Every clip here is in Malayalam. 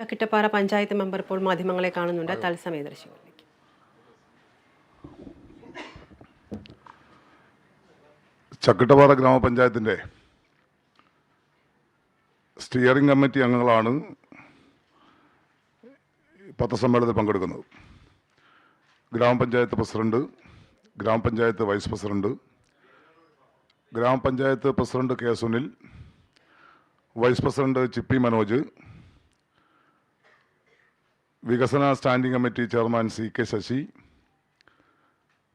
ചക്കിട്ടപ്പാറ പഞ്ചായത്ത് മെമ്പർ ഇപ്പോൾ മാധ്യമങ്ങളെ കാണുന്നുണ്ട്. തത്സമയ ദൃശ്യങ്ങളിലേക്ക്. ചക്കിട്ടപ്പാറ ഗ്രാമപഞ്ചായത്തിൻ്റെ സ്റ്റിയറിംഗ് കമ്മിറ്റി അംഗങ്ങളാണ് പത്രസമ്മേളനത്തിൽ പങ്കെടുക്കുന്നത്. ഗ്രാമപഞ്ചായത്ത് പ്രസിഡന്റ്, ഗ്രാമപഞ്ചായത്ത് വൈസ് പ്രസിഡന്റ്, ഗ്രാമപഞ്ചായത്ത് president K Sunil, vice president Chippy Manoj, വികസന standing committee chairman C K Sasi,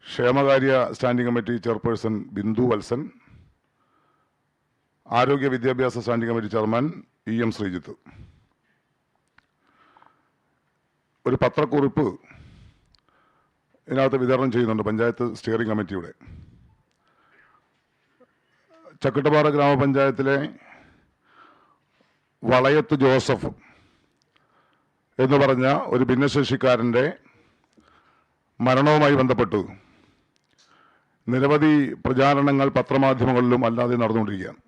ക്ഷേമകാര്യ standing committee chairperson Bindu Valsan, ആരോഗ്യ വിദ്യാഭ്യാസ standing committee chairman E M Sreejith. ഒരു പത്രക്കുറിപ്പ് ഇതിനകത്ത് വിതരണം ചെയ്യുന്നുണ്ട് പഞ്ചായത്ത് സ്റ്റിയറിംഗ് കമ്മിറ്റിയുടെ. ചക്കിട്ടപ്പാറ ഗ്രാമപഞ്ചായത്തിലെ വളയത്ത് ജോസഫ് എന്ന് പറഞ്ഞ ഒരു ഭിന്നശേഷിക്കാരൻ്റെ മരണവുമായി ബന്ധപ്പെട്ട് നിരവധി പ്രചാരണങ്ങൾ പത്രമാധ്യമങ്ങളിലും അല്ലാതെ നടന്നുകൊണ്ടിരിക്കുകയാണ്.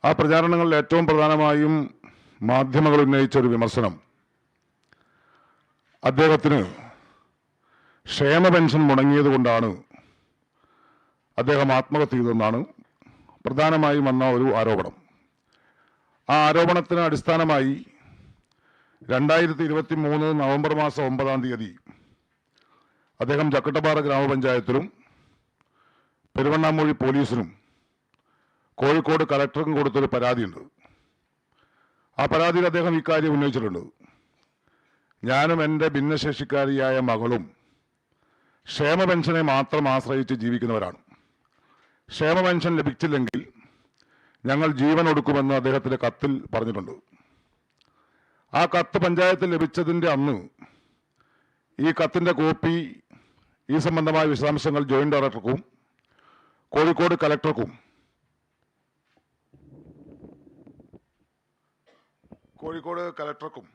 ആ പ്രചാരണങ്ങളിൽ ഏറ്റവും പ്രധാനമായും മാധ്യമങ്ങൾ ഉന്നയിച്ച ഒരു വിമർശനം, അദ്ദേഹത്തിന് ക്ഷേമ പെൻഷൻ മുടങ്ങിയതുകൊണ്ടാണ് അദ്ദേഹം ആത്മഹത്യ ചെയ്തതെന്നാണ് പ്രധാനമായും വന്ന ഒരു ആരോപണം. ആ ആരോപണത്തിന് അടിസ്ഥാനമായി 2023 നവംബർ മാസം 9 അദ്ദേഹം ചക്കിട്ടപ്പാറ ഗ്രാമപഞ്ചായത്തിലും പെരുവണ്ണാമൂഴി പോലീസിനും കോഴിക്കോട് കലക്ടർക്കും കൊടുത്തൊരു പരാതിയുണ്ട്. ആ പരാതിയിൽ അദ്ദേഹം ഇക്കാര്യം ഉന്നയിച്ചിട്ടുണ്ട്. ഞാനും എൻ്റെ ഭിന്നശേഷിക്കാരിയായ മകളും ക്ഷേമ പെൻഷനെ മാത്രം ആശ്രയിച്ച് ജീവിക്കുന്നവരാണ്. ക്ഷേമ പെൻഷൻ ലഭിച്ചില്ലെങ്കിൽ ഞങ്ങൾ ജീവൻ ഒടുക്കുമെന്ന് അദ്ദേഹത്തിൻ്റെ കത്തിൽ പറഞ്ഞിട്ടുണ്ട്. ആ കത്ത് പഞ്ചായത്തിൽ ലഭിച്ചതിൻ്റെ അന്ന് ഈ കത്തിൻ്റെ കോപ്പി ഈ സംബന്ധമായ വിശദാംശങ്ങൾ ജോയിന്റ് ഡയറക്ടർക്കും കോഴിക്കോട് കലക്ടർക്കും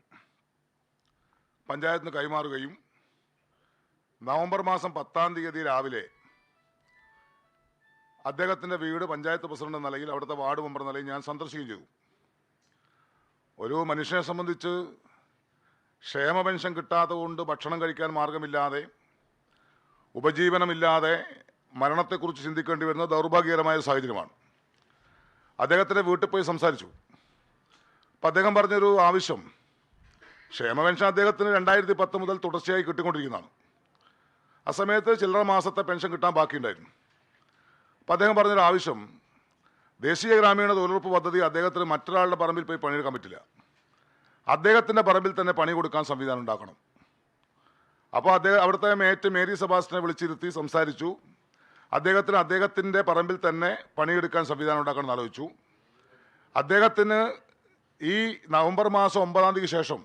പഞ്ചായത്തിന് കൈമാറുകയും നവംബർ മാസം 10 രാവിലെ അദ്ദേഹത്തിൻ്റെ വീട് പഞ്ചായത്ത് പ്രസിഡന്റ് എന്ന നിലയിൽ, അവിടുത്തെ വാർഡ് മെമ്പർ എന്ന നിലയിൽ ഞാൻ സന്ദർശിക്കുകയും ചെയ്തു. ഒരു മനുഷ്യനെ സംബന്ധിച്ച് ക്ഷേമ പെൻഷൻ കിട്ടാത്തതുകൊണ്ട് ഭക്ഷണം കഴിക്കാൻ മാർഗമില്ലാതെ, ഉപജീവനമില്ലാതെ മരണത്തെക്കുറിച്ച് ചിന്തിക്കേണ്ടി വരുന്ന ദൗർഭാഗ്യകരമായ സാഹചര്യമാണ്. അദ്ദേഹത്തിൻ്റെ വീട്ടിൽ പോയി സംസാരിച്ചു. അപ്പം അദ്ദേഹം പറഞ്ഞൊരു ആവശ്യം, ക്ഷേമ പെൻഷൻ അദ്ദേഹത്തിന് 2010 മുതൽ തുടർച്ചയായി കിട്ടിക്കൊണ്ടിരിക്കുന്നതാണ്. ആ സമയത്ത് ചില്ലറ മാസത്തെ പെൻഷൻ കിട്ടാൻ ബാക്കിയുണ്ടായിരുന്നു. അപ്പം അദ്ദേഹം പറഞ്ഞൊരു ആവശ്യം, ദേശീയ ഗ്രാമീണ തൊഴിലുറപ്പ് പദ്ധതി അദ്ദേഹത്തിന് മറ്റൊരാളുടെ പറമ്പിൽ പോയി പണിയെടുക്കാൻ പറ്റില്ല, അദ്ദേഹത്തിൻ്റെ പറമ്പിൽ തന്നെ പണി കൊടുക്കാൻ സംവിധാനം ഉണ്ടാക്കണം. അപ്പോൾ അവിടുത്തെ മേറ്റ് മേരി സെബാസ്റ്റ്യനെ വിളിച്ചിരുത്തി സംസാരിച്ചു. അദ്ദേഹത്തിൻ്റെ പറമ്പിൽ തന്നെ പണിയെടുക്കാൻ സംവിധാനം ഉണ്ടാക്കണം എന്ന് ആലോചിച്ചു. അദ്ദേഹത്തിന് ഈ നവംബർ മാസം 9 ശേഷം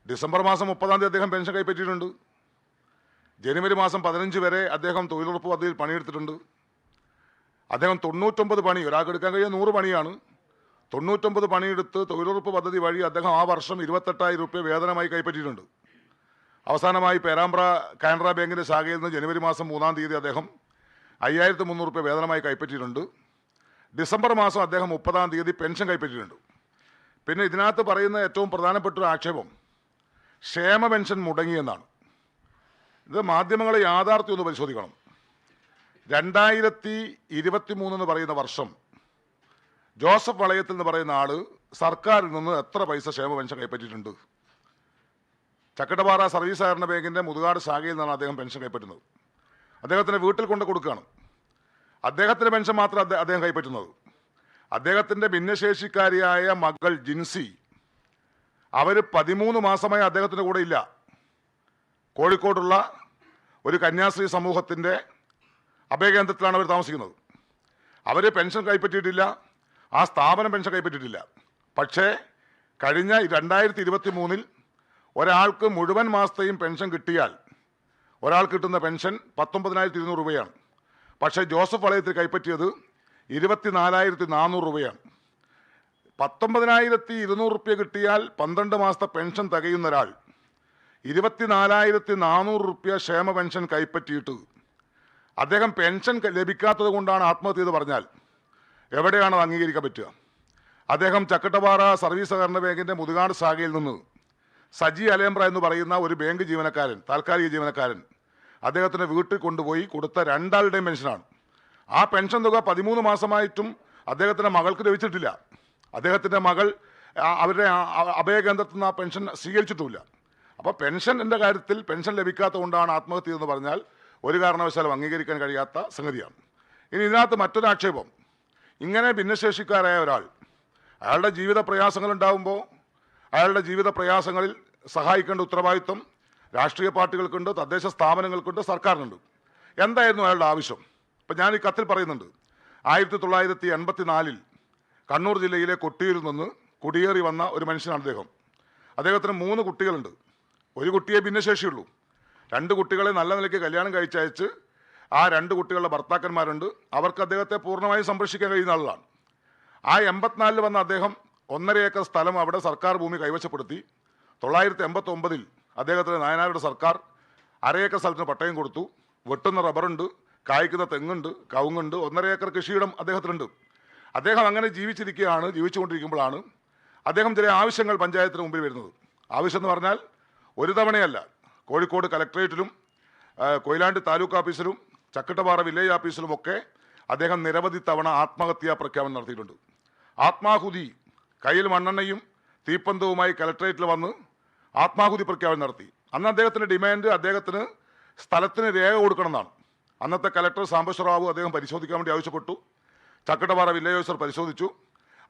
ഡിസംബർ മാസം 30 അദ്ദേഹം പെൻഷൻ കൈപ്പറ്റിയിട്ടുണ്ട്. ജനുവരി മാസം 15 വരെ അദ്ദേഹം തൊഴിലുറപ്പ് പദ്ധതിയിൽ പണിയെടുത്തിട്ടുണ്ട്. അദ്ദേഹം 99 പണി, ഒരാൾക്ക് എടുക്കാൻ കഴിയുന്ന 100 പണിയാണ്, 99 പണിയെടുത്ത് തൊഴിലുറപ്പ് പദ്ധതി വഴി അദ്ദേഹം ആ വർഷം 28,000 രൂപ വേതനമായി കൈപ്പറ്റിയിട്ടുണ്ട്. അവസാനമായി പേരാമ്പ്ര കാനറ ബാങ്കിൻ്റെ ശാഖയിൽ നിന്ന് ജനുവരി മാസം 3 അദ്ദേഹം 5,300 രൂപ വേതനമായി കൈപ്പറ്റിയിട്ടുണ്ട്. ഡിസംബർ മാസം അദ്ദേഹം 30 പെൻഷൻ കൈപ്പറ്റിയിട്ടുണ്ട്. പിന്നെ ഇതിനകത്ത് പറയുന്ന ഏറ്റവും പ്രധാനപ്പെട്ട ഒരു ആക്ഷേപം ക്ഷേമ പെൻഷൻ മുടങ്ങിയെന്നാണ്. ഇത് മാധ്യമങ്ങളെ യാഥാർത്ഥ്യം ഒന്ന് പരിശോധിക്കണം. 2023 എന്ന് പറയുന്ന വർഷം ജോസഫ് വളയത്തിൽ എന്ന് പറയുന്ന ആള് സർക്കാരിൽ നിന്ന് എത്ര പൈസ ക്ഷേമ പെൻഷൻ കൈപ്പറ്റിയിട്ടുണ്ട്? ചക്കിട്ടപ്പാറ സർവീസ് സഹകരണ ബാങ്കിൻ്റെ മുതുകാട് ശാഖയിൽ നിന്നാണ് അദ്ദേഹം പെൻഷൻ കൈപ്പറ്റുന്നത്. അദ്ദേഹത്തിൻ്റെ വീട്ടിൽ കൊണ്ട് കൊടുക്കുകയാണ്. അദ്ദേഹത്തിൻ്റെ പെൻഷൻ മാത്രം അദ്ദേഹം കൈപ്പറ്റുന്നത്. അദ്ദേഹത്തിൻ്റെ ഭിന്നശേഷിക്കാരിയായ മകൾ ജിൻസി, അവർ 13 മാസമായി അദ്ദേഹത്തിൻ്റെ കൂടെ ഇല്ല. കോഴിക്കോടുള്ള ഒരു കന്യാസ്ത്രീ സമൂഹത്തിൻ്റെ അഭയകേന്ദ്രത്തിലാണ് അവർ താമസിക്കുന്നത്. അവർ പെൻഷൻ കൈപ്പറ്റിയിട്ടില്ല, ആ സ്ഥാപനം പെൻഷൻ കൈപ്പറ്റിയിട്ടില്ല. പക്ഷേ കഴിഞ്ഞ 2023 ഒരാൾക്ക് മുഴുവൻ മാസത്തെയും പെൻഷൻ കിട്ടിയാൽ ഒരാൾക്ക് കിട്ടുന്ന പെൻഷൻ 19,200 രൂപയാണ്. പക്ഷേ ജോസഫ് വളയത്തിൽ കൈപ്പറ്റിയത് 24,400 രൂപയാണ്. 19,200 രൂപ കിട്ടിയാൽ 12 മാസത്തെ പെൻഷൻ തികയുന്ന ഒരാൾ 24,400 രൂപ ക്ഷേമ പെൻഷൻ കൈപ്പറ്റിയിട്ട് അദ്ദേഹം പെൻഷൻ ലഭിക്കാത്തത് കൊണ്ടാണ് ആത്മഹത്യ എന്ന് പറഞ്ഞാൽ എവിടെയാണ് അത് അംഗീകരിക്കാൻ പറ്റുക? അദ്ദേഹം ചക്കട്ടപ്പാറ സർവീസ് സഹകരണ ബാങ്കിൻ്റെ മുതുകാട് ശാഖയിൽ നിന്ന് സജി അലേമ്പ്ര എന്ന് പറയുന്ന ഒരു ബാങ്ക് ജീവനക്കാരൻ, താൽക്കാലിക ജീവനക്കാരൻ, അദ്ദേഹത്തിൻ്റെ വീട്ടിൽ കൊണ്ടുപോയി കൊടുത്ത രണ്ടാളുടെയും പെൻഷനാണ്. ആ പെൻഷൻ തുക 13 മാസമായിട്ടും അദ്ദേഹത്തിൻ്റെ മകൾക്ക് ലഭിച്ചിട്ടില്ല. അദ്ദേഹത്തിൻ്റെ മകൾ അവരുടെ അഭയകേന്ദ്രത്തിൽ നിന്ന് ആ പെൻഷൻ സ്വീകരിച്ചിട്ടുമില്ല. അപ്പോൾ പെൻഷൻ്റെ കാര്യത്തിൽ പെൻഷൻ ലഭിക്കാത്തതുകൊണ്ടാണ് ആത്മഹത്യ എന്ന് പറഞ്ഞാൽ ഒരു കാരണവശാലും അംഗീകരിക്കാൻ കഴിയാത്ത സംഗതിയാണ്. ഇനി ഇതിനകത്ത് മറ്റൊരു ആക്ഷേപം, ഇങ്ങനെ ഭിന്നശേഷിക്കാരായ ഒരാൾ അയാളുടെ ജീവിത പ്രയാസങ്ങളുണ്ടാകുമ്പോൾ അയാളുടെ ജീവിത പ്രയാസങ്ങളിൽ സഹായിക്കേണ്ട ഉത്തരവാദിത്വം രാഷ്ട്രീയ പാർട്ടികൾക്കുണ്ട്, തദ്ദേശ സ്ഥാപനങ്ങൾക്കുണ്ട്, സർക്കാരിനുണ്ട്. എന്തായിരുന്നു അയാളുടെ ആവശ്യം? ഇപ്പം ഞാൻ ഈ കത്തിൽ പറയുന്നുണ്ട്, 1984 കണ്ണൂർ ജില്ലയിലെ കൊട്ടിയൂരിൽ നിന്ന് കുടിയേറി വന്ന ഒരു മനുഷ്യനാണ് അദ്ദേഹം. അദ്ദേഹത്തിന് 3 കുട്ടികളുണ്ട്. ഒരു കുട്ടിയെ ഭിന്നശേഷിയുള്ളൂ. 2 കുട്ടികളെ നല്ല നിലയ്ക്ക് കല്യാണം കഴിച്ചയച്ച് ആ 2 കുട്ടികളുടെ ഭർത്താക്കന്മാരുണ്ട്. അവർക്ക് അദ്ദേഹത്തെ പൂർണ്ണമായും സംരക്ഷിക്കാൻ കഴിയുന്ന ആളാണ്. ആ 84 വന്ന അദ്ദേഹം 1.5 ഏക്കർ സ്ഥലം അവിടെ സർക്കാർ ഭൂമി കൈവശപ്പെടുത്തി. 989 അദ്ദേഹത്തിന് നായനാരുടെ സർക്കാർ 1/2 ഏക്കർ സ്ഥലത്തിന് പട്ടയം കൊടുത്തു. വെട്ടുന്ന റബ്ബറുണ്ട്, കായ്ക്കുന്ന തെങ്ങുണ്ട്, കവുങ്ങുണ്ട്, 1.5 ഏക്കർ കൃഷിയിടം അദ്ദേഹത്തിനുണ്ട്. അദ്ദേഹം അങ്ങനെ ജീവിച്ചുകൊണ്ടിരിക്കുമ്പോഴാണ് അദ്ദേഹം ചില ആവശ്യങ്ങൾ പഞ്ചായത്തിന് മുമ്പിൽ വരുന്നത്. ആവശ്യം എന്ന് പറഞ്ഞാൽ ഒരു തവണയല്ല, കോഴിക്കോട് കലക്ട്രേറ്റിലും കൊയിലാണ്ടി താലൂക്ക് ഓഫീസിലും ചക്കട്ടപ്പാറ വില്ലേജ് ഓഫീസിലുമൊക്കെ അദ്ദേഹം നിരവധി തവണ ആത്മഹത്യാ പ്രഖ്യാപനം നടത്തിയിട്ടുണ്ട്. ആത്മാഹുതി, കയ്യിൽ മണ്ണെണ്ണയും തീപ്പന്തവുമായി കലക്ട്രേറ്റിൽ വന്ന് ആത്മാഹുതി പ്രഖ്യാപനം നടത്തി. അന്ന് അദ്ദേഹത്തിൻ്റെ ഡിമാൻഡ് അദ്ദേഹത്തിന് സ്ഥലത്തിന് രേഖ കൊടുക്കണമെന്നാണ്. അന്നത്തെ കലക്ടർ സാംബശിവറാവു അദ്ദേഹം പരിശോധിക്കാൻ വേണ്ടി ആവശ്യപ്പെട്ടു. ചക്കട്ടപ്പാറ വില്ലേജ് ഓഫീസർ പരിശോധിച്ചു.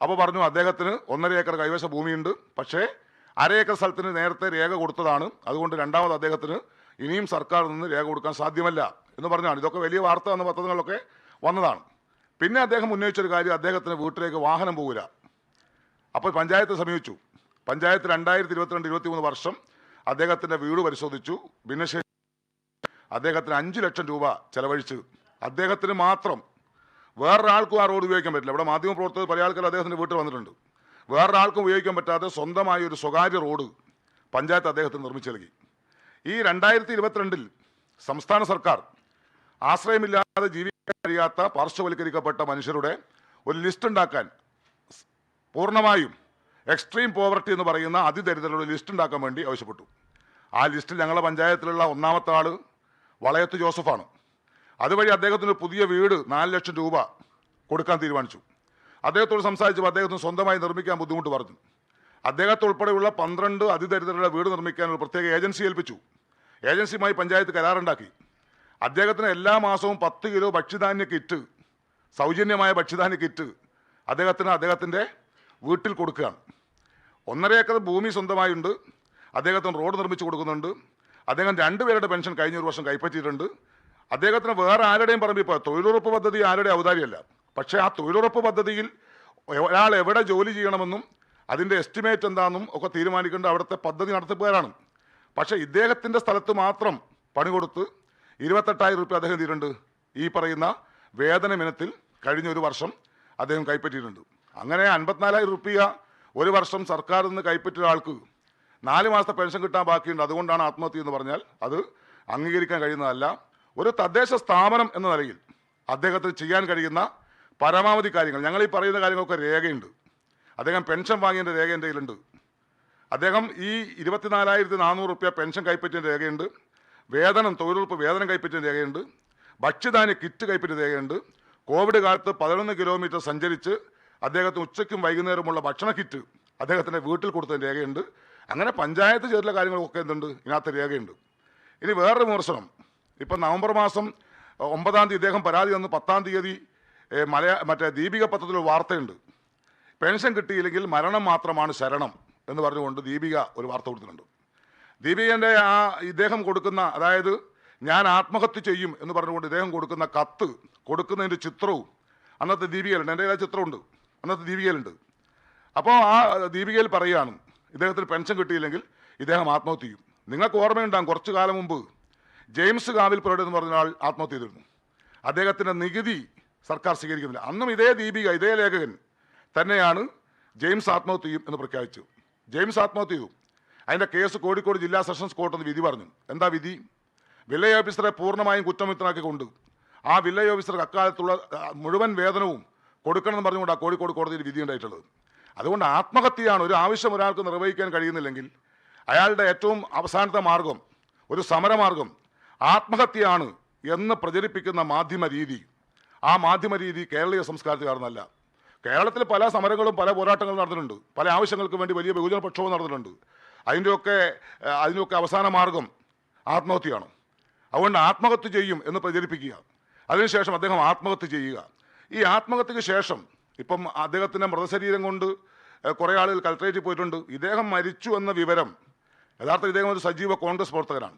അപ്പോൾ പറഞ്ഞു അദ്ദേഹത്തിന് 1.5 ഏക്കർ കൈവശ ഭൂമിയുണ്ട്, പക്ഷേ 1/2 ഏക്കർ സ്ഥലത്തിന് നേരത്തെ രേഖ കൊടുത്തതാണ്, അതുകൊണ്ട് രണ്ടാമത് അദ്ദേഹത്തിന് ഇനിയും സർക്കാരിൽ നിന്ന് രേഖ കൊടുക്കാൻ സാധ്യമല്ല എന്ന് പറഞ്ഞാണ്. ഇതൊക്കെ വലിയ വാർത്ത എന്ന പത്രങ്ങളിലൊക്കെ വന്നതാണ്. പിന്നെ അദ്ദേഹം ഉന്നയിച്ചൊരു കാര്യം, അദ്ദേഹത്തിന് വീട്ടിലേക്ക് വാഹനം പോകില്ല. അപ്പോൾ പഞ്ചായത്ത് സമീപിച്ചു. പഞ്ചായത്ത് 2022-23 വർഷം അദ്ദേഹത്തിൻ്റെ വീട് പരിശോധിച്ചു. ഭിന്നശേഷി അദ്ദേഹത്തിന് 5 ലക്ഷം രൂപ ചെലവഴിച്ച് അദ്ദേഹത്തിന് മാത്രം, വേറൊരാൾക്കും ആ റോഡ് ഉപയോഗിക്കാൻ പറ്റില്ല. ഇവിടെ മാധ്യമപ്രവർത്തകർ പല ആൾക്കാർ അദ്ദേഹത്തിൻ്റെ വീട്ടിൽ വന്നിട്ടുണ്ട്. വേറൊരാൾക്കും ഉപയോഗിക്കാൻ പറ്റാതെ സ്വന്തമായി ഒരു സ്വകാര്യ റോഡ് പഞ്ചായത്ത് അദ്ദേഹത്തിന് നിർമ്മിച്ചു നൽകി. ഈ 2022 സംസ്ഥാന സർക്കാർ ആശ്രയമില്ലാതെ ജീവിക്കാൻ കഴിയാത്ത പാർശ്വവൽക്കരിക്കപ്പെട്ട മനുഷ്യരുടെ ഒരു ലിസ്റ്റ് ഉണ്ടാക്കാൻ, പൂർണ്ണമായും എക്സ്ട്രീം പോവർട്ടി എന്ന് പറയുന്ന അതിദരിദ്രരുടെ ലിസ്റ്റ് ഉണ്ടാക്കാൻ വേണ്ടി ആവശ്യപ്പെട്ടു. ആ ലിസ്റ്റിൽ ഞങ്ങളുടെ പഞ്ചായത്തിലുള്ള 1ാമത്തെ ആൾ വളയത്ത് ജോസഫാണ്. അതുവഴി അദ്ദേഹത്തിന് പുതിയ വീട് 4 ലക്ഷം രൂപ കൊടുക്കാൻ തീരുമാനിച്ചു. അദ്ദേഹത്തോട് സംസാരിച്ചപ്പോൾ അദ്ദേഹത്തിന് സ്വന്തമായി നിർമ്മിക്കാൻ ബുദ്ധിമുട്ട് പറഞ്ഞു. അദ്ദേഹത്തെ ഉൾപ്പെടെയുള്ള 12 അതിദരിദ്രരുടെ വീട് നിർമ്മിക്കാൻ ഒരു പ്രത്യേക ഏജൻസി ഏൽപ്പിച്ചു. ഏജൻസിയുമായി പഞ്ചായത്ത് കരാറുണ്ടാക്കി. അദ്ദേഹത്തിന് എല്ലാ മാസവും 10 കിലോ ഭക്ഷ്യധാന്യ കിറ്റ്, സൗജന്യമായ ഭക്ഷ്യധാന്യ കിറ്റ് അദ്ദേഹത്തിൻ്റെ വീട്ടിൽ കൊടുക്കുകയാണ്. 1.5 ഏക്കർ ഭൂമി സ്വന്തമായുണ്ട്. അദ്ദേഹത്തിന് റോഡ് നിർമ്മിച്ചു കൊടുക്കുന്നുണ്ട്. അദ്ദേഹം 2 പേരുടെ പെൻഷൻ കഴിഞ്ഞ ഒരു വർഷം കൈപ്പറ്റിയിട്ടുണ്ട്. അദ്ദേഹത്തിന് വേറെ ആരുടെയും പറമ്പിൽ തൊഴിലുറപ്പ് പദ്ധതി ആരുടെ ഔദാര്യമല്ല. പക്ഷേ ആ തൊഴിലുറപ്പ് പദ്ധതിയിൽ ഒരാൾ എവിടെ ജോലി ചെയ്യണമെന്നും അതിൻ്റെ എസ്റ്റിമേറ്റ് എന്താണെന്നും ഒക്കെ തീരുമാനിക്കേണ്ട അവിടുത്തെ പദ്ധതി നടത്തിപ്പുകാരാണ്. പക്ഷേ ഇദ്ദേഹത്തിൻ്റെ സ്ഥലത്ത് മാത്രം പണി കൊടുത്ത് 28,000 രൂപ അദ്ദേഹം തീരുന്നുണ്ട്. ഈ പറയുന്ന വേതന ഇനത്തിൽ കഴിഞ്ഞ ഒരു വർഷം അദ്ദേഹം കൈപ്പറ്റിയിട്ടുണ്ട്. അങ്ങനെ 54,000 രൂപ ഒരു വർഷം സർക്കാരിൽ നിന്ന് കൈപ്പറ്റിയ ആൾക്ക് 4 മാസത്തെ പെൻഷൻ കിട്ടാൻ ബാക്കിയുണ്ട്. അതുകൊണ്ടാണ് ആത്മഹത്യ എന്ന് പറഞ്ഞാൽ അത് അംഗീകരിക്കാൻ കഴിയുന്നതല്ല. ഒരു തദ്ദേശ സ്ഥാപനം എന്ന നിലയിൽ അദ്ദേഹത്തിന് ചെയ്യാൻ കഴിയുന്ന പരമാവധി കാര്യങ്ങൾ, ഞങ്ങൾ ഈ പറയുന്ന കാര്യങ്ങളൊക്കെ രേഖയുണ്ട്. അദ്ദേഹം പെൻഷൻ വാങ്ങിയതിൻ്റെ രേഖ എൻ്റെ കയ്യിലുണ്ട്. അദ്ദേഹം ഈ 24,400 രൂപ പെൻഷൻ കൈപ്പറ്റിയതിൻ്റെ രേഖയുണ്ട്. തൊഴിലുറപ്പ് വേതനം കൈപ്പറ്റിയതിൻ്റെ രേഖയുണ്ട്. ഭക്ഷ്യധാന്യ കിറ്റ് കൈപ്പറ്റിയ രേഖയുണ്ട്. കോവിഡ് കാലത്ത് 11 കിലോമീറ്റർ സഞ്ചരിച്ച് അദ്ദേഹത്തിന് ഉച്ചയ്ക്കും വൈകുന്നേരമുള്ള ഭക്ഷണ കിറ്റ് അദ്ദേഹത്തിൻ്റെ വീട്ടിൽ കൊടുത്തതിൻ്റെ രേഖയുണ്ട്. അങ്ങനെ പഞ്ചായത്ത് ചെയ്തിട്ടുള്ള കാര്യങ്ങളൊക്കെ എന്തുണ്ട്, ഇതിനകത്ത് രേഖയുണ്ട്. ഇനി വേറൊരു വിമർശനം, ഇപ്പം നവംബർ മാസം 9-ാം തീയതി ഇദ്ദേഹം പരാതി തന്നു. 10-ാം തീയതി മറ്റേ ദീപിക പത്രത്തിൽ ഒരു വാർത്തയുണ്ട്. പെൻഷൻ കിട്ടിയില്ലെങ്കിൽ മരണം മാത്രമാണ് ശരണം എന്ന് പറഞ്ഞുകൊണ്ട് ദീപിക ഒരു വാർത്ത കൊടുത്തിട്ടുണ്ട്. ദീപികൻ്റെ ഇദ്ദേഹം കൊടുക്കുന്ന, അതായത് ഞാൻ ആത്മഹത്യ ചെയ്യും എന്ന് പറഞ്ഞുകൊണ്ട് ഇദ്ദേഹം കൊടുക്കുന്ന കത്ത് കൊടുക്കുന്നതിൻ്റെ ചിത്രവും അന്നത്തെ ദീപികയിലുണ്ട്. എൻ്റെ കയ്യിൽ ചിത്രമുണ്ട്, അന്നത്തെ ദീപികയിലുണ്ട്. അപ്പോൾ ആ ദീപികയിൽ പറയുകയാണ് ഇദ്ദേഹത്തിന് പെൻഷൻ കിട്ടിയില്ലെങ്കിൽ ഇദ്ദേഹം ആത്മഹത്യ ചെയ്യും. നിങ്ങൾക്ക് ഓർമ്മയുണ്ടാകും, കുറച്ചു കാലം മുമ്പ് ജെയിംസ് കാവിൽപ്പുരയുടെ എന്ന് പറഞ്ഞ ആൾ ആത്മഹത്യ ചെയ്തിരുന്നു. അദ്ദേഹത്തിൻ്റെ നികുതി സർക്കാർ സ്വീകരിക്കുന്നില്ല. അന്നും ഇതേ ദീപിക, ഇതേ ലേഖകൻ തന്നെയാണ് ജെയിംസ് ആത്മഹത്യ ചെയ്യും എന്ന് പ്രഖ്യാപിച്ചു. ജെയിംസ് ആത്മഹത്യ ചെയ്തു. അതിൻ്റെ കേസ് കോഴിക്കോട് ജില്ലാ സെഷൻസ് കോർട്ട് എന്ന് വിധി പറഞ്ഞു. എന്താ വിധി? വില്ലേജ് ഓഫീസറെ പൂർണ്ണമായും കുറ്റമുക്തനാക്കിക്കൊണ്ട് ആ വില്ലേജ് ഓഫീസർക്ക് അക്കാലത്തുള്ള മുഴുവൻ വേതനവും കൊടുക്കണമെന്ന് പറഞ്ഞുകൊണ്ടാണ് കോഴിക്കോട് കോടതിയിൽ വിധി ഉണ്ടായിട്ടുള്ളത്. അതുകൊണ്ട് ആത്മഹത്യയാണ് ഒരു ആവശ്യം ഒരാൾക്ക് നിർവഹിക്കാൻ കഴിയുന്നില്ലെങ്കിൽ അയാളുടെ ഏറ്റവും അവസാനത്തെ മാർഗം, ഒരു സമരമാർഗം ആത്മഹത്യയാണ് എന്ന് പ്രചരിപ്പിക്കുന്ന മാധ്യമ രീതി, ആ മാധ്യമ രീതി കേരളീയ സംസ്കാരത്തിൽ നടന്നല്ല. കേരളത്തിൽ പല സമരങ്ങളും പല പോരാട്ടങ്ങളും നടന്നിട്ടുണ്ട്, പല ആവശ്യങ്ങൾക്ക് വേണ്ടി വലിയ ബഹുജന പ്രക്ഷോഭം നടന്നിട്ടുണ്ട്. അതിൻ്റെയൊക്കെ അവസാന മാർഗം ആത്മഹത്യയാണ്. അതുകൊണ്ട് ആത്മഹത്യ ചെയ്യും എന്ന് പ്രചരിപ്പിക്കുക, അതിനുശേഷം അദ്ദേഹം ആത്മഹത്യ ചെയ്യുക. ഈ ആത്മഹത്യക്ക് ശേഷം ഇപ്പം അദ്ദേഹത്തിൻ്റെ മൃതശരീരം കൊണ്ട് കുറേ ആളുകൾ കലക്ട്രേറ്റിൽ പോയിട്ടുണ്ട്. ഇദ്ദേഹം മരിച്ചു എന്ന വിവരം, യഥാർത്ഥത്തിൽ ഇദ്ദേഹം ഒരു സജീവ കോൺഗ്രസ് പ്രവർത്തകനാണ്.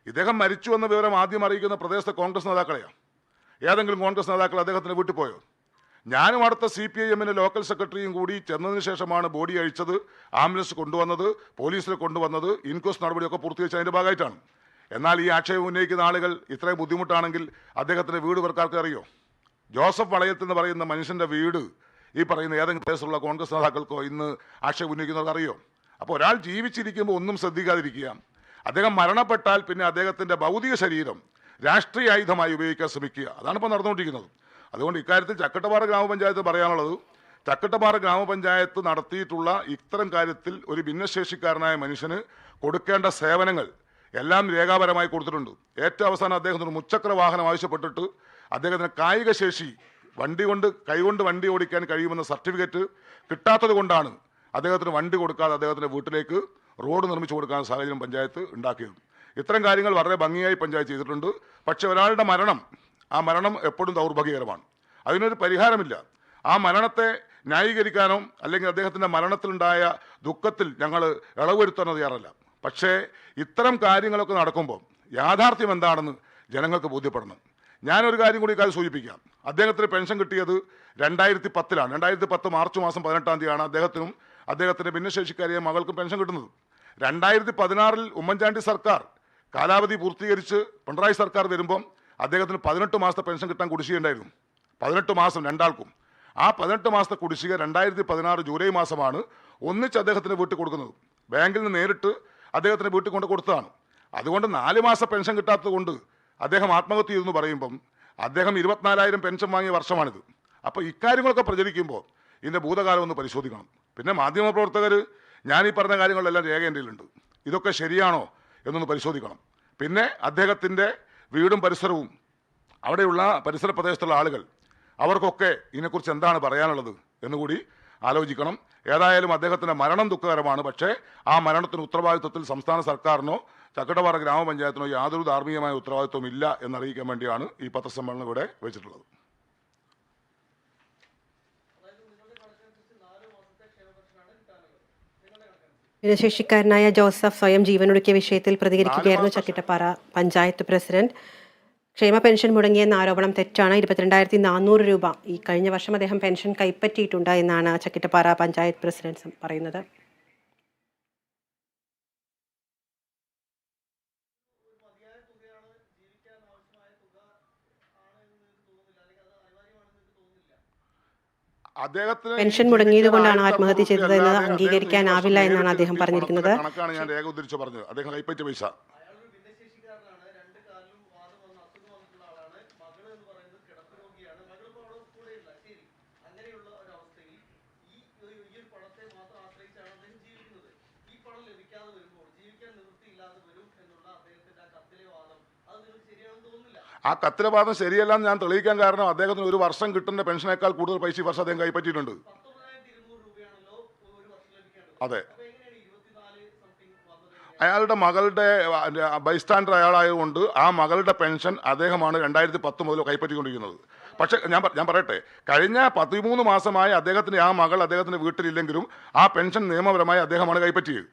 ഇദ്ദേഹം മരിച്ചു എന്ന വിവരം ആദ്യം അറിയിക്കുന്ന പ്രദേശത്തെ കോൺഗ്രസ് നേതാക്കളെയാണ്. ഏതെങ്കിലും കോൺഗ്രസ് നേതാക്കൾ അദ്ദേഹത്തിന് വീട്ടിൽ പോയോ? ഞാനും അടുത്ത CPIMൻ്റെ ലോക്കൽ സെക്രട്ടറിയും കൂടി ചെന്നതിന് ശേഷമാണ് ബോഡി അഴിച്ചത്, ആംബുലൻസ് കൊണ്ടുവന്നത്, പോലീസിൽ കൊണ്ടുവന്നത്, ഇൻക്വസ്റ്റ് നടപടിയൊക്കെ പൂർത്തീകരിച്ച് അതിൻ്റെ ഭാഗമായിട്ടാണ്. എന്നാൽ ഈ ആക്ഷേപം ഉന്നയിക്കുന്ന ആളുകൾ ഇത്രയും ബുദ്ധിമുട്ടാണെങ്കിൽ അദ്ദേഹത്തിൻ്റെ വീട് ഇവർക്കാർക്ക് അറിയോ? ജോസഫ് വളയത്ത് എന്ന് പറയുന്ന മനുഷ്യൻ്റെ വീട് ഈ പറയുന്ന ഏതെങ്കിലും കേസുള്ള കോൺഗ്രസ് നേതാക്കൾക്കോ ഇന്ന് ആക്ഷേപം ഉന്നയിക്കുന്നവർക്ക് അറിയോ? അപ്പോൾ ഒരാൾ ജീവിച്ചിരിക്കുമ്പോൾ ഒന്നും ശ്രദ്ധിക്കാതിരിക്കുക, അദ്ദേഹം മരണപ്പെട്ടാൽ പിന്നെ അദ്ദേഹത്തിൻ്റെ ഭൗതിക ശരീരം രാഷ്ട്രീയ ആയുധമായി ഉപയോഗിക്കാൻ ശ്രമിക്കുക, അതാണ് ഇപ്പോൾ നടന്നുകൊണ്ടിരിക്കുന്നത്. അതുകൊണ്ട് ഇക്കാര്യത്തിൽ ചക്കട്ടപ്പാറ ഗ്രാമപഞ്ചായത്ത് പറയാനുള്ളത്, ചക്കട്ടപ്പാറ ഗ്രാമപഞ്ചായത്ത് നടത്തിയിട്ടുള്ള ഇത്തരം കാര്യത്തിൽ ഒരു ഭിന്നശേഷിക്കാരനായ മനുഷ്യന് കൊടുക്കേണ്ട സേവനങ്ങൾ എല്ലാം രേഖാപരമായി കൊടുത്തിട്ടുണ്ട്. ഏറ്റവും അവസാനം അദ്ദേഹത്തിന് മുച്ചക്ര വാഹനം ആവശ്യപ്പെട്ടിട്ട് അദ്ദേഹത്തിന് കായിക ശേഷി, കൈകൊണ്ട് വണ്ടി ഓടിക്കാൻ കഴിയുമെന്ന സർട്ടിഫിക്കറ്റ് കിട്ടാത്തത് കൊണ്ടാണ് അദ്ദേഹത്തിന് വണ്ടി കൊടുക്കാതെ അദ്ദേഹത്തിൻ്റെ വീട്ടിലേക്ക് റോഡ് നിർമ്മിച്ചു കൊടുക്കാൻ സാഹചര്യം പഞ്ചായത്ത് ഉണ്ടാക്കിയത്. ഇത്തരം കാര്യങ്ങൾ വളരെ ഭംഗിയായി പഞ്ചായത്ത് ചെയ്തിട്ടുണ്ട്. പക്ഷെ ഒരാളുടെ മരണം, ആ മരണം എപ്പോഴും ദൗർഭാഗ്യകരമാണ്, അതിനൊരു പരിഹാരമില്ല. ആ മരണത്തെ ന്യായീകരിക്കാനോ അല്ലെങ്കിൽ അദ്ദേഹത്തിൻ്റെ മരണത്തിലുണ്ടായ ദുഃഖത്തിൽ ഞങ്ങൾ ഇളവ് വരുത്താനോ തയ്യാറല്ല. പക്ഷേ ഇത്തരം കാര്യങ്ങളൊക്കെ നടക്കുമ്പോൾ യാഥാർത്ഥ്യം എന്താണെന്ന് ജനങ്ങൾക്ക് ബോധ്യപ്പെടണം. ഞാനൊരു കാര്യം കൂടി കാര്യം സൂചിപ്പിക്കാം. അദ്ദേഹത്തിന് പെൻഷൻ കിട്ടിയത് 2010-ലാണ്. 2010 മാർച്ച് മാസം 18-ാം തീയതിയാണ് അദ്ദേഹത്തിനും അദ്ദേഹത്തിൻ്റെ ഭിന്നശേഷിക്കാരിയ മകൾക്കും പെൻഷൻ കിട്ടുന്നത്. 2016-ൽ ഉമ്മൻചാണ്ടി സർക്കാർ കാലാവധി പൂർത്തീകരിച്ച് പിണറായി സർക്കാർ വരുമ്പം അദ്ദേഹത്തിന് 18 മാസത്തെ പെൻഷൻ കിട്ടാൻ കുടിശ്ശികയുണ്ടായിരുന്നു. 18 മാസം രണ്ടാൾക്കും. ആ 18 മാസത്തെ കുടിശ്ശിക 2016 ജൂലൈ മാസമാണ് ഒന്നിച്ച് അദ്ദേഹത്തിന് വീട്ടിൽ കൊടുക്കുന്നത്. ബാങ്കിൽ നിന്ന് നേരിട്ട് അദ്ദേഹത്തിന് വീട്ടിൽ കൊണ്ട് കൊടുത്തതാണ്. അതുകൊണ്ട് 4 മാസം പെൻഷൻ കിട്ടാത്തത് കൊണ്ട് അദ്ദേഹം ആത്മഹത്യ ചെയ്തെന്ന് പറയുമ്പം അദ്ദേഹം 24,000 പെൻഷൻ വാങ്ങിയ വർഷമാണിത്. അപ്പോൾ ഇക്കാര്യങ്ങളൊക്കെ പ്രചരിക്കുമ്പോൾ ഇതിൻ്റെ ഭൂതകാലം ഒന്ന് പരിശോധിക്കണം. പിന്നെ മാധ്യമപ്രവർത്തകർ ഞാനീ പറഞ്ഞ കാര്യങ്ങളെല്ലാം രേഖ എൻ്റെ കയ്യിലുണ്ട്, ഇതൊക്കെ ശരിയാണോ എന്നൊന്ന് പരിശോധിക്കണം. പിന്നെ അദ്ദേഹത്തിൻ്റെ വീടും പരിസരവും അവിടെയുള്ള പരിസര പ്രദേശത്തുള്ള ആളുകൾ അവർക്കൊക്കെ ഇതിനെക്കുറിച്ച് എന്താണ് പറയാനുള്ളത് എന്നുകൂടി ആലോചിക്കണം. ഏതായാലും അദ്ദേഹത്തിൻ്റെ മരണം ദുഃഖകരമാണ്. പക്ഷേ ആ മരണത്തിന് ഉത്തരവാദിത്വത്തിൽ സംസ്ഥാന സർക്കാരിനോ ചക്കട്ടപ്പാറ ഗ്രാമപഞ്ചായത്തിനോ യാതൊരു ധാർമ്മികമായ ഉത്തരവാദിത്വം ഇല്ല എന്നറിയിക്കാൻ വേണ്ടിയാണ് ഈ പത്രസമ്മേളനം ഇവിടെ വെച്ചിട്ടുള്ളത്. ഭിന്നശേഷിക്കാരനായ ജോസഫ് സ്വയം ജീവനൊടുക്കിയ വിഷയത്തിൽ പ്രതികരിക്കുകയായിരുന്നു ചക്കിട്ടപ്പാറ പഞ്ചായത്ത് പ്രസിഡന്റ്. ക്ഷേമ പെൻഷൻ മുടങ്ങിയെന്ന ആരോപണം തെറ്റാണ്. 22,400 രൂപ ഈ കഴിഞ്ഞ വർഷം അദ്ദേഹം പെൻഷൻ കൈപ്പറ്റിയിട്ടുണ്ട് എന്നാണ് ചക്കിട്ടപ്പാറ പഞ്ചായത്ത് പ്രസിഡന്റ് പറയുന്നത്. പെൻഷൻ മുടങ്ങിയത് കൊണ്ടാണ് ആത്മഹത്യ ചെയ്തത് എന്ന് അംഗീകരിക്കാനാവില്ല എന്നാണ് അദ്ദേഹം പറഞ്ഞിരിക്കുന്നത്. കണക്കാണ് ഞാൻ രേഖ ഉദ്ധരിച്ചു പറഞ്ഞത്. അദ്ദേഹം കൈപ്പറ്റിയ പൈസ ആ കത്തിലെ വാദം ശരിയല്ലെന്ന് ഞാൻ തെളിയിക്കാൻ കാരണം അദ്ദേഹത്തിന് ഒരു വർഷം കിട്ടുന്ന പെൻഷനേക്കാൾ കൂടുതൽ പൈസ ഈ വർഷം അദ്ദേഹം കൈപ്പറ്റിയിട്ടുണ്ട്. അതെ, അയാളുടെ മകളുടെ ബൈസ്റ്റാൻഡർ അയാളായതുകൊണ്ട് ആ മകളുടെ പെൻഷൻ അദ്ദേഹമാണ് 2010 മുതൽ കൈപ്പറ്റിക്കൊണ്ടിരിക്കുന്നത്. പക്ഷേ ഞാൻ പറയട്ടെ, കഴിഞ്ഞ 13 മാസമായി അദ്ദേഹത്തിന് ആ മകൾ അദ്ദേഹത്തിൻ്റെ വീട്ടിലില്ലെങ്കിലും ആ പെൻഷൻ നിയമപരമായി അദ്ദേഹമാണ് കൈപ്പറ്റിയത്.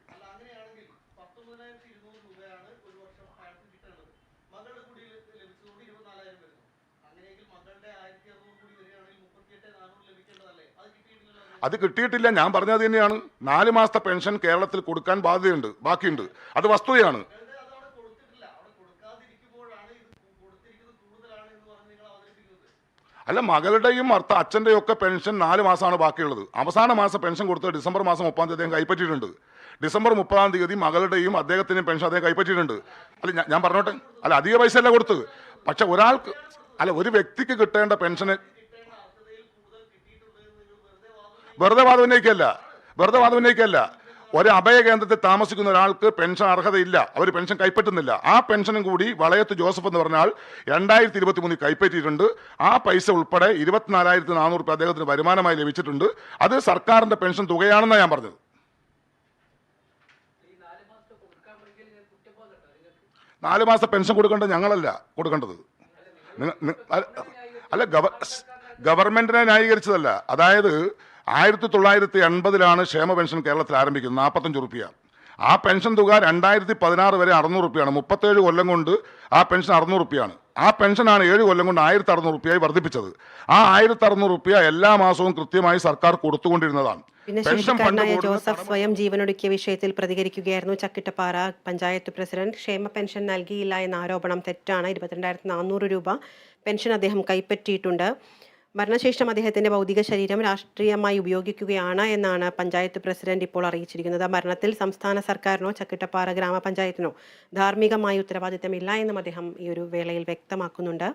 അത് കിട്ടിയിട്ടില്ല. ഞാൻ പറഞ്ഞത് തന്നെയാണ്, 4 മാസത്തെ പെൻഷൻ കേരളത്തിൽ കൊടുക്കാൻ ബാക്കിയുണ്ട്. അത് വസ്തുതയാണ്. അല്ല, മകളുടെയും അച്ഛൻ്റെയും ഒക്കെ പെൻഷൻ 4 മാസമാണ് ബാക്കിയുള്ളത്. അവസാന മാസം പെൻഷൻ കൊടുത്ത് ഡിസംബർ മാസം 30-ാം തീയതി അദ്ദേഹം കൈപ്പറ്റിയിട്ടുണ്ട്. ഡിസംബർ 30-ാം തീയതി മകളുടെയും അദ്ദേഹത്തിൻ്റെയും പെൻഷൻ അദ്ദേഹം കൈപ്പറ്റിയിട്ടുണ്ട്. അല്ല, ഞാൻ പറഞ്ഞോട്ടെ, അല്ല അധിക പൈസ അല്ല കൊടുത്ത്. പക്ഷെ ഒരു വ്യക്തിക്ക് കിട്ടേണ്ട പെൻഷന് വെറുതെ വാദം ഉന്നയിക്കല്ല. ഒരു അഭയ കേന്ദ്രത്തിൽ താമസിക്കുന്ന ഒരാൾക്ക് പെൻഷൻ അർഹതയില്ല, അവർ പെൻഷൻ കൈപ്പറ്റുന്നില്ല. ആ പെൻഷനും കൂടി വളയത്ത് ജോസഫ് എന്ന് പറഞ്ഞാൽ 2023 കൈപ്പറ്റിയിട്ടുണ്ട്. ആ പൈസ ഉൾപ്പെടെ 24,400 രൂപ അദ്ദേഹത്തിന് വരുമാനമായി ലഭിച്ചിട്ടുണ്ട്. അത് സർക്കാരിന്റെ പെൻഷൻ തുകയാണെന്നാണ് ഞാൻ പറഞ്ഞത്. 4 മാസത്തെ പെൻഷൻ കൊടുക്കേണ്ടത് ഞങ്ങളല്ല കൊടുക്കേണ്ടത്. അല്ല, ഗവൺമെന്റിനെ ന്യായീകരിച്ചതല്ല. അതായത് 1980 ക്ഷേമ പെൻഷൻ കേരളത്തിൽ ആരംഭിക്കുന്നത് 45 റുപ്യ. ആ പെൻഷൻ തുക 2016 വരെ 600 റുപ്യാണ്. 37 കൊല്ലം കൊണ്ട് ആ പെൻഷൻ 600 റുപ്യാണ്. ആ പെൻഷനാണ് 7 കൊല്ലം കൊണ്ട് 1600 റുപ്യയായി വർദ്ധിപ്പിച്ചത്. ആ 1600 റുപ്യ എല്ലാ മാസവും കൃത്യമായി സർക്കാർ കൊടുത്തുകൊണ്ടിരുന്നതാണ്. ഭിന്നശേഷിക്കാരനായ ജോസഫ് സ്വയം ജീവനൊടുക്കിയ വിഷയത്തിൽ പ്രതികരിക്കുകയായിരുന്നു. ചക്കിട്ടപ്പാറ പഞ്ചായത്ത് പ്രസിഡന്റ്. ക്ഷേമ പെൻഷൻ നൽകിയില്ല എന്ന ആരോപണം തെറ്റാണ്. 22,400 രൂപ പെൻഷൻ അദ്ദേഹം കൈപ്പറ്റിയിട്ടുണ്ട്. മരണശേഷം അദ്ദേഹത്തിന്റെ ഭൗതിക ശരീരം രാഷ്ട്രീയമായി ഉപയോഗിക്കുകയാണ് എന്നാണ് പഞ്ചായത്ത് പ്രസിഡന്റ് ഇപ്പോൾ അറിയിച്ചിരിക്കുന്നത്. മരണത്തിൽ സംസ്ഥാന സർക്കാരിനോ ചക്കിട്ടപ്പാറ ഗ്രാമപഞ്ചായത്തിനോ ധാർമ്മികമായ ഉത്തരവാദിത്തമില്ല എന്നും അദ്ദേഹം ഈ ഒരു വേളയിൽ വ്യക്തമാക്കുന്നുണ്ട്.